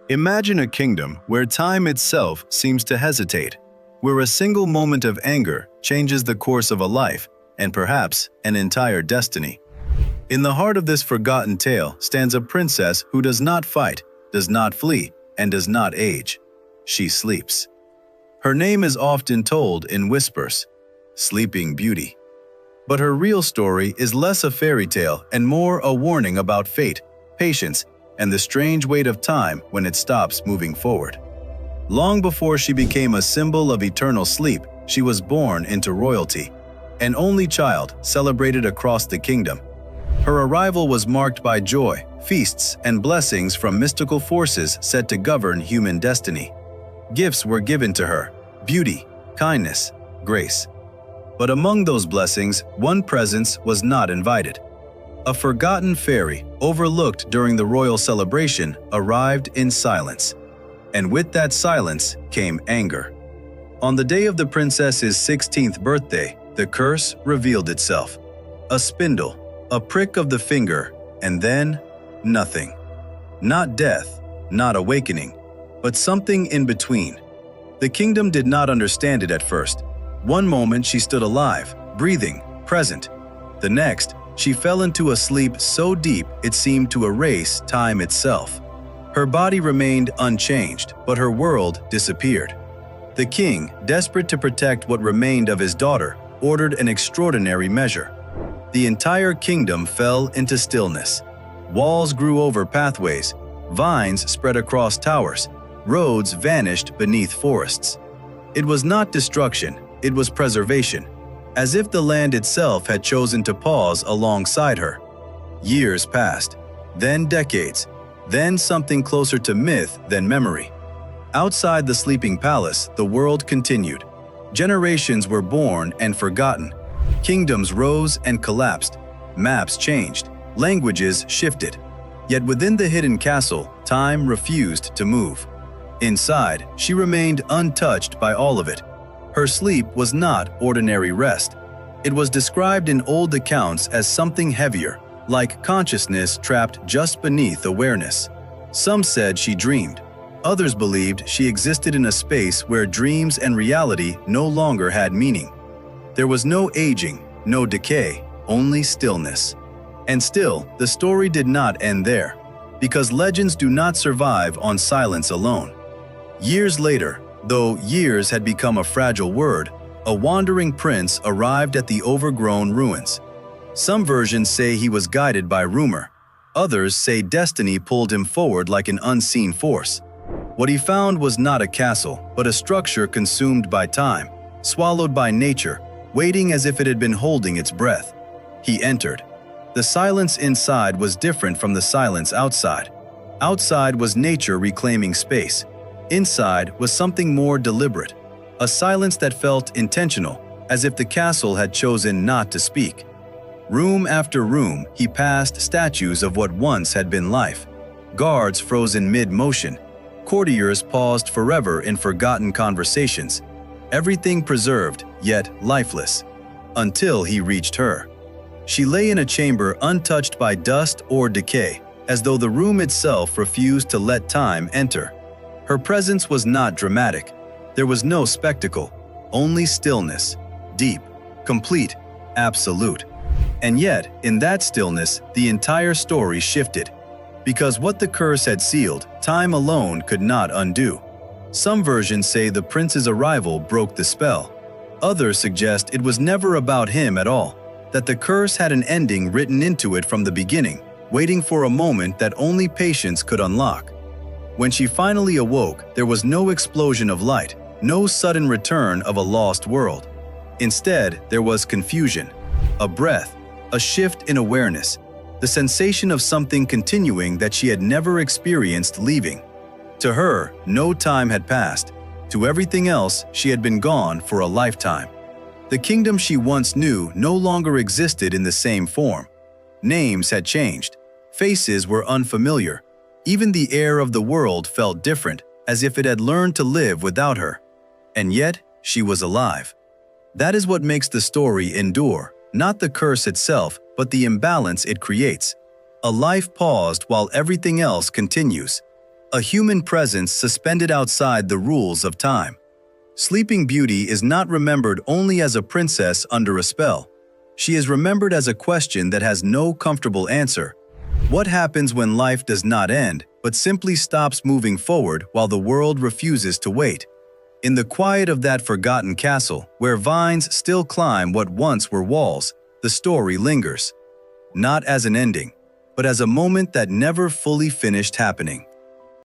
Imagine a kingdom where time itself seems to hesitate, where a single moment of anger changes the course of a life and perhaps an entire destiny. In the heart of this forgotten tale stands a princess who does not fight, does not flee, and does not age. She sleeps. Her name is often told in whispers, Sleeping Beauty. But her real story is less a fairy tale and more a warning about fate, patience, and the strange weight of time when it stops moving forward. Long before she became a symbol of eternal sleep, she was born into royalty, an only child celebrated across the kingdom. Her arrival was marked by joy, feasts, and blessings from mystical forces set to govern human destiny. Gifts were given to her: beauty, kindness, grace. But among those blessings, one presence was not invited. A forgotten fairy, overlooked during the royal celebration, arrived in silence. And with that silence came anger. On the day of the princess's 16th birthday, the curse revealed itself. A spindle, a prick of the finger, and then nothing. Not death, not awakening, but something in between. The kingdom did not understand it at first. One moment she stood alive, breathing, present. The next, she fell into a sleep so deep it seemed to erase time itself. Her body remained unchanged, but her world disappeared. The king, desperate to protect what remained of his daughter, ordered an extraordinary measure. The entire kingdom fell into stillness. Walls grew over pathways, vines spread across towers, roads vanished beneath forests. It was not destruction, it was preservation, as if the land itself had chosen to pause alongside her. Years passed, then decades, then something closer to myth than memory. Outside the sleeping palace, the world continued. Generations were born and forgotten. Kingdoms rose and collapsed. Maps changed. Languages shifted. Yet within the hidden castle, time refused to move. Inside, she remained untouched by all of it. Her sleep was not ordinary rest. It was described in old accounts as something heavier, like consciousness trapped just beneath awareness. Some said she dreamed. Others believed she existed in a space where dreams and reality no longer had meaning. There was no aging, no decay, only stillness. And still, the story did not end there, because legends do not survive on silence alone. Years later, though years had become a fragile word, a wandering prince arrived at the overgrown ruins. Some versions say he was guided by rumor. Others say destiny pulled him forward like an unseen force. What he found was not a castle, but a structure consumed by time, swallowed by nature, waiting as if it had been holding its breath. He entered. The silence inside was different from the silence outside. Outside was nature reclaiming space. Inside was something more deliberate, a silence that felt intentional, as if the castle had chosen not to speak. Room after room, he passed statues of what once had been life. Guards frozen mid-motion. Courtiers paused forever in forgotten conversations. Everything preserved, yet lifeless. Until he reached her. She lay in a chamber untouched by dust or decay, as though the room itself refused to let time enter. Her presence was not dramatic. There was no spectacle, only stillness, deep, complete, absolute. And yet, in that stillness, the entire story shifted. Because what the curse had sealed, time alone could not undo. Some versions say the prince's arrival broke the spell. Others suggest it was never about him at all, that the curse had an ending written into it from the beginning, waiting for a moment that only patience could unlock. When she finally awoke, there was no explosion of light, no sudden return of a lost world. Instead, there was confusion, a breath, a shift in awareness, the sensation of something continuing that she had never experienced leaving. To her, no time had passed. To everything else, she had been gone for a lifetime. The kingdom she once knew no longer existed in the same form. Names had changed. Faces were unfamiliar. Even the air of the world felt different, as if it had learned to live without her. And yet, she was alive. That is what makes the story endure, not the curse itself, but the imbalance it creates. A life paused while everything else continues. a human presence suspended outside the rules of time. Sleeping Beauty is not remembered only as a princess under a spell. She is remembered as a question that has no comfortable answer. What happens when life does not end, but simply stops moving forward while the world refuses to wait? In the quiet of that forgotten castle, where vines still climb what once were walls, the story lingers. Not as an ending, but as a moment that never fully finished happening.